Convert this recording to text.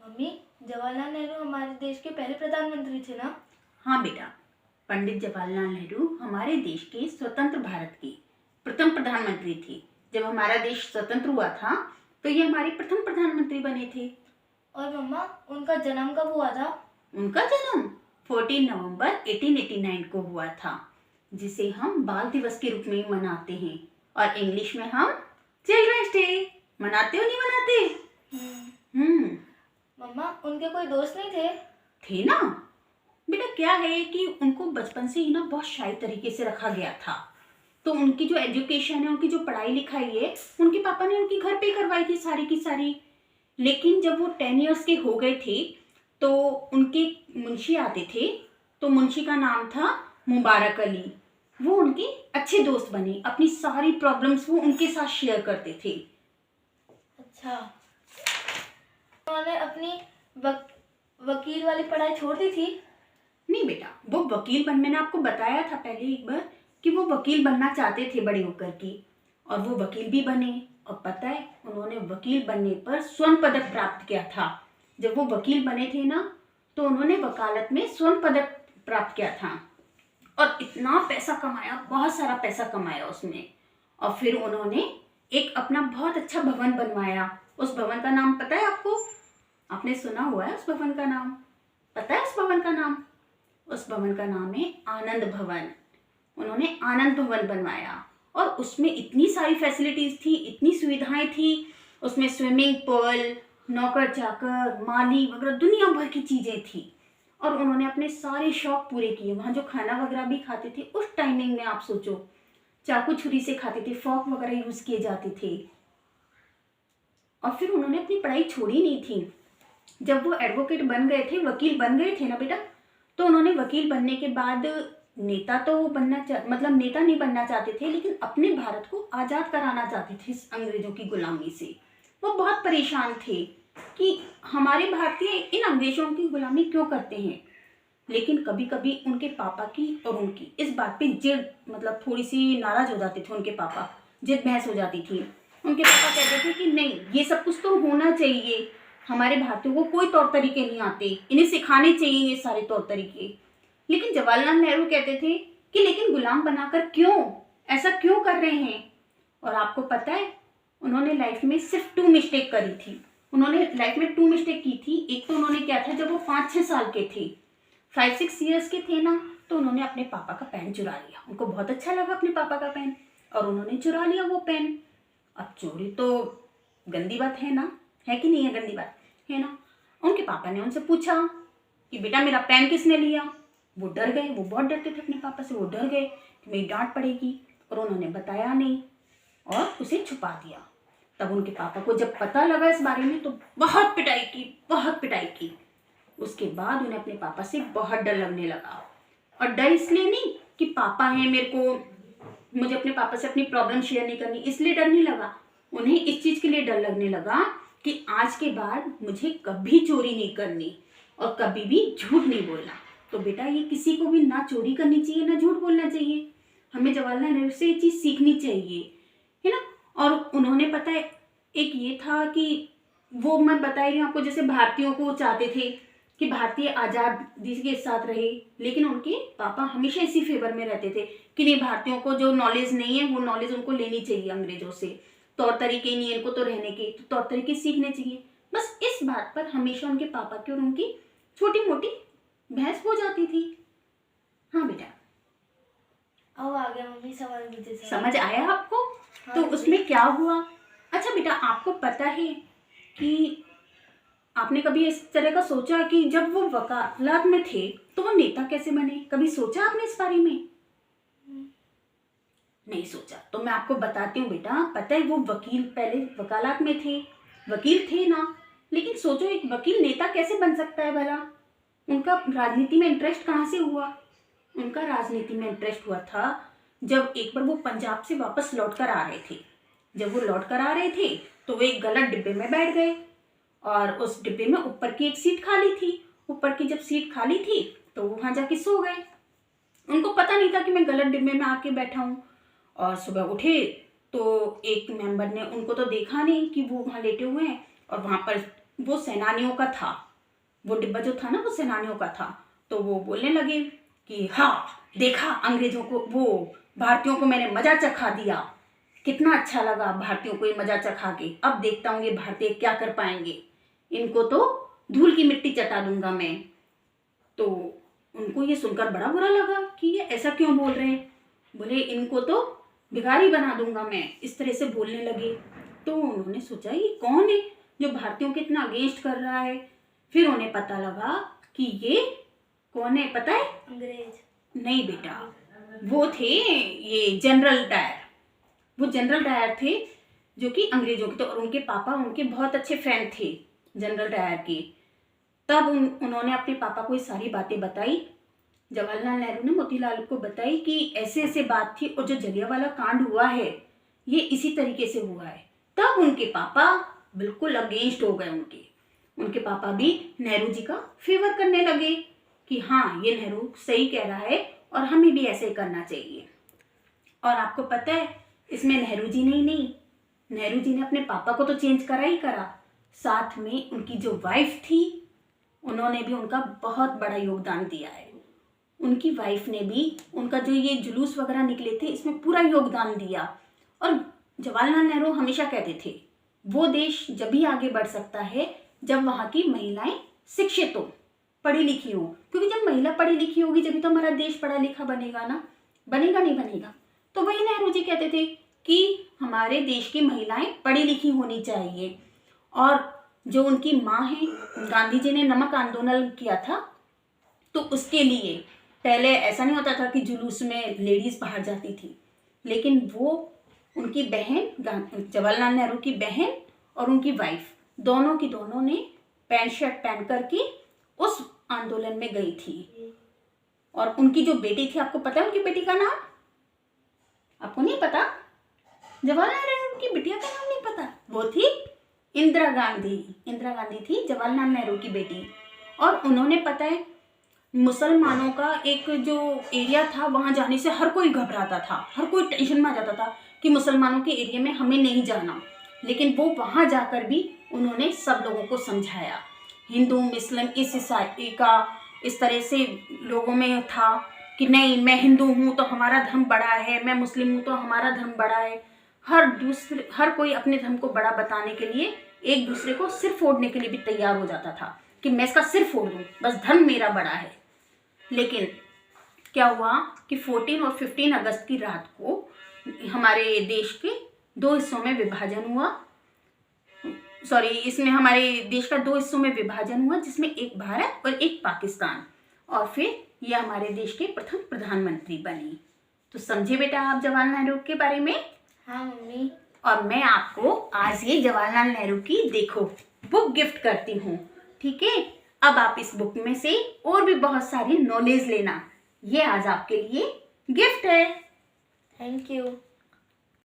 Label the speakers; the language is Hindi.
Speaker 1: मम्मी, जवाहरलाल नेहरू हमारे देश के पहले प्रधानमंत्री थे ना?
Speaker 2: हाँ बेटा, पंडित जवाहरलाल नेहरू हमारे देश के स्वतंत्र भारत के प्रथम प्रधानमंत्री थे। जब हमारा देश स्वतंत्र हुआ था तो ये हमारे प्रथम प्रधानमंत्री बने थे।
Speaker 1: और मम्मा, उनका जन्म कब हुआ था?
Speaker 2: उनका जन्म 14 नवंबर 1889 को हुआ था, जिसे हम बाल दिवस के रूप में मनाते हैं और इंग्लिश में हम चिल्ड्रंस डे मनाते हो नहीं मनाते?
Speaker 1: मम्मा, उनके कोई दोस्त नहीं थे?
Speaker 2: थे ना बेटा। क्या है कि उनको बचपन से ही ना बहुत शाही तरीके से रखा गया था, तो उनकी जो एजुकेशन है, उनकी जो पढ़ाई लिखाई है, उनके पापा ने उनकी घर पे करवाई थी सारी की सारी। लेकिन जब वो 10 इयर्स के हो गए थे तो उनके मुंशी आते थे, तो मुंशी का नाम था मुबारक अली। वो उनके अच्छे दोस्त बने, अपनी सारी प्रॉब्लम्स वो उनके साथ शेयर करते थे।
Speaker 1: अच्छा, उन्होंने अपनी वकील वाली पढ़ाई छोड़ दी थी?
Speaker 2: नहीं बेटा, वो वकील मैंने आपको बताया था पहले एक बार कि वो वकील बनना चाहते थे बड़े होकर के, और वो वकील भी बने। और पता है, उन्होंने वकील बनने पर स्वर्ण पदक प्राप्त किया था। जब वो वकील बने थे ना, तो उन्होंने वकालत में स्वर्ण पदक प्राप्त किया था और इतना पैसा कमाया, बहुत सारा पैसा कमाया उसमें। और फिर उन्होंने एक अपना बहुत अच्छा भवन बनवाया। उस भवन का नाम पता है आपको? आपने सुना हुआ है उस भवन का नाम? पता है उस भवन का नाम? उस भवन का नाम है आनंद भवन। उन्होंने आनंद भवन बनवाया और उसमें इतनी सारी फैसिलिटीज थी, इतनी सुविधाएं थी। उसमें स्विमिंग पूल, नौकर चाकर, माली वगैरह दुनिया भर की चीजें थी। और उन्होंने अपने सारे शौक पूरे किए। वहाँ जो खाना वगैरह भी खाते थे उस टाइमिंग में, आप सोचो, चाकू छुरी से खाते थे, फॉर्क वगैरह यूज किए जाते थे। और फिर उन्होंने अपनी पढ़ाई छोड़ी नहीं थी। जब वो एडवोकेट बन गए थे, वकील बन गए थे ना बेटा, तो उन्होंने वकील बनने के बाद नेता तो मतलब नेता नहीं बनना चाहते थे, लेकिन अपने भारत को आज़ाद कराना चाहते थे इस अंग्रेजों की गुलामी से। वो बहुत परेशान थे कि हमारे भारतीय इन अंग्रेजों की गुलामी क्यों करते हैं। लेकिन कभी कभी उनके पापा की और उनकी इस बात पे जिद, मतलब थोड़ी सी नाराज हो जाते थे उनके पापा, जिद बहस हो जाती थी। उनके पापा कहते थे कि नहीं, ये सब कुछ तो होना चाहिए, हमारे भारतीयों को कोई तौर तरीके नहीं आते, इन्हें सिखाने चाहिए ये सारे तौर तरीके। लेकिन जवाहरलाल नेहरू कहते थे कि लेकिन गुलाम बनाकर क्यों, ऐसा क्यों कर रहे हैं। और आपको पता है, उन्होंने लाइफ में सिर्फ 2 मिस्टेक करी थी। उन्होंने लाइफ में 2 मिस्टेक की थी। एक तो उन्होंने क्या था, जब वो 5-6 साल के थे, 5-6 ईयर्स के थे ना, तो उन्होंने अपने पापा का पेन चुरा लिया। उनको बहुत अच्छा लगा अपने पापा का पेन, और उन्होंने चुरा लिया वो पेन। अब चोरी तो गंदी बात है ना, है कि नहीं है? गंदी बात है ना। उनके पापा ने उनसे पूछा कि बेटा मेरा पेन किसने लिया। वो डर गए, वो बहुत डरते थे अपने पापा से। वो डर गए कि मेरी डांट पड़ेगी, और उन्होंने बताया नहीं और उसे छुपा दिया। तब उनके पापा को जब पता लगा इस बारे में, तो बहुत पिटाई की, बहुत पिटाई की। उसके बाद उन्हें अपने पापा से बहुत डर लगने लगा। और डर इसलिए नहीं कि पापा हैं, मेरे को, मुझे अपने पापा से अपनी प्रॉब्लम शेयर नहीं करनी, इसलिए डर नहीं लगा। उन्हें इस चीज के लिए डर लगने लगा कि आज के बाद मुझे कभी चोरी नहीं करनी और कभी भी झूठ नहीं बोलना। तो बेटा, ये किसी को भी ना चोरी करनी चाहिए, ना झूठ बोलना चाहिए। हमें जवाहरलाल नेहरू से ये चीज सीखनी चाहिए, है ना। और उन्होंने, पता है, एक ये था कि वो मैं बता रही हूँ आपको, जैसे भारतीयों को चाहते थे कि भारतीय आज़ादी के साथ रहे, लेकिन उनके पापा हमेशा इसी फेवर में रहते थे कि नहीं, भारतीयों को जो नॉलेज नहीं है वो नॉलेज उनको लेनी चाहिए अंग्रेजों से। तौर तरीके नहीं है इनको तो रहने के, तो तौर तरीके सीखने चाहिए। बस इस बात पर हमेशा उनके पापा की और उनकी छोटी मोटी बहस हो जाती थी। हाँ बेटा,
Speaker 1: अब आ गया मम्मी, समझ मुझे
Speaker 2: समझ आया आपको?
Speaker 1: हाँ,
Speaker 2: तो उसमें क्या हुआ? अच्छा बेटा, आपको पता है कि आपने कभी इस तरह का सोचा कि जब वो वकालत में थे तो वो नेता कैसे बने? कभी सोचा आपने इस बारे में? नहीं सोचा। तो मैं आपको बताती हूँ बेटा। पता है, वो वकील पहले वकालत में थे, वकील थे ना, लेकिन सोचो एक वकील नेता कैसे बन सकता है भला? उनका राजनीति में इंटरेस्ट कहाँ से हुआ? उनका राजनीति में इंटरेस्ट हुआ था जब एक बार वो पंजाब से वापस लौट कर आ रहे थे। जब वो लौट कर आ रहे थे तो वो एक गलत डिब्बे में बैठ गए, और उस डिब्बे में ऊपर की एक सीट खाली थी। ऊपर की जब सीट खाली थी तो वो वहां जाके सो गए। उनको पता नहीं था कि मैं गलत डिब्बे में आके बैठा हूँ। और सुबह उठे तो एक मेंबर ने उनको तो देखा नहीं कि वो वहाँ लेटे हुए हैं, और वहाँ पर वो सेनानियों का था, वो डिब्बा जो था ना वो सेनानियों का था। तो वो बोलने लगे कि हाँ देखा, अंग्रेजों को, वो भारतीयों को मैंने मजा चखा दिया, कितना अच्छा लगा भारतीयों को ये मजा चखा के। अब देखता हूँ ये भारतीय क्या कर पाएंगे, इनको तो धूल की मिट्टी चटा दूंगा मैं। तो उनको ये सुनकर बड़ा बुरा लगा कि ये ऐसा क्यों बोल रहे हैं। बोले इनको तो भिखारी बना दूंगा मैं, इस तरह से बोलने लगे। तो उन्होंने सोचा ये कौन है जो भारतीयों के इतना अगेंस्ट कर रहा है। फिर उन्हें पता लगा कि ये कौन है, पता है?
Speaker 1: अंग्रेज।
Speaker 2: नहीं बेटा, वो थे ये जनरल डायर। वो जनरल डायर थे जो कि अंग्रेजों के, तो और उनके पापा उनके बहुत अच्छे फ्रेंड थे जनरल डायर के। तब उन्होंने अपने पापा को ये सारी बातें बताई। जवाहरलाल नेहरू ने मोतीलाल को बताई कि ऐसे ऐसे बात थी और जो जलियांवाला कांड हुआ है ये इसी तरीके से हुआ है। तब उनके पापा बिल्कुल अगेंस्ट हो गए। उनके पापा भी नेहरू जी का फेवर करने लगे कि हाँ ये नेहरू सही कह रहा है और हमें भी ऐसे करना चाहिए। और आपको पता है इसमें नेहरू जी ने ही नहीं, नेहरू जी ने अपने पापा को तो चेंज करा ही करा, साथ में उनकी जो वाइफ थी उन्होंने भी उनका बहुत बड़ा योगदान दिया है। उनकी वाइफ ने भी उनका जो ये जुलूस वगैरह निकले थे इसमें पूरा योगदान दिया। और जवाहरलाल नेहरू हमेशा कहते थे वो देश जब भी आगे बढ़ सकता है जब वहाँ की महिलाएं शिक्षित हो, पढ़ी लिखी हो, क्योंकि जब महिला पढ़ी लिखी होगी जब तो हमारा देश पढ़ा लिखा बनेगा ना, बनेगा नहीं बनेगा। तो वही नेहरू जी कहते थे कि हमारे देश की महिलाएं पढ़ी लिखी होनी चाहिए। और जो उनकी माँ है, गांधी जी ने नमक आंदोलन किया था, तो उसके लिए पहले ऐसा नहीं होता था कि जुलूस में लेडीज बाहर जाती थी, लेकिन वो उनकी बहन, जवाहरलाल नेहरू की बहन और उनकी वाइफ दोनों की दोनों ने पैंट शर्ट पहन करके उस आंदोलन में गई थी। और उनकी जो बेटी थी, आपको पता है उनकी बेटी का नाम? आपको नहीं पता? जवाहरलाल नेहरू की बिटिया का नाम नहीं पता? वो थी इंदिरा गांधी। इंदिरा गांधी थी जवाहरलाल नेहरू की बेटी। और उन्होंने, पता है, मुसलमानों का एक जो एरिया था वहां जाने से हर कोई घबराता था, हर कोई टेंशन में आ जाता था कि मुसलमानों के एरिया में हमें नहीं जाना, लेकिन वो वहां जाकर भी उन्होंने सब लोगों को समझाया। हिंदू मुस्लिम इस ईसाई का इस तरह से लोगों में था कि नहीं मैं हिंदू हूँ तो हमारा धर्म बड़ा है, मैं मुस्लिम हूँ तो हमारा धर्म बड़ा है। हर कोई अपने धर्म को बड़ा बताने के लिए एक दूसरे को सिर फोड़ने के लिए भी तैयार हो जाता था कि मैं इसका सिर फोड़ दूँ, बस धर्म मेरा बड़ा है। लेकिन क्या हुआ कि 14 और 15 अगस्त की रात को हमारे देश के दो हिस्सों में विभाजन हुआ। इसमें हमारे देश का दो हिस्सों में विभाजन हुआ, जिसमें एक भारत और एक पाकिस्तान। और फिर यह हमारे देश के प्रथम प्रधानमंत्री बने। तो समझे बेटा आप जवाहरलाल नेहरू के बारे में?
Speaker 1: हाँ मम्मी।
Speaker 2: और मैं आपको आज ये जवाहरलाल नेहरू की देखो बुक गिफ्ट करती हूँ, ठीक है? अब आप इस बुक में से और भी बहुत सारी नॉलेज लेना। ये आज आपके लिए गिफ्ट है।
Speaker 1: Thank you.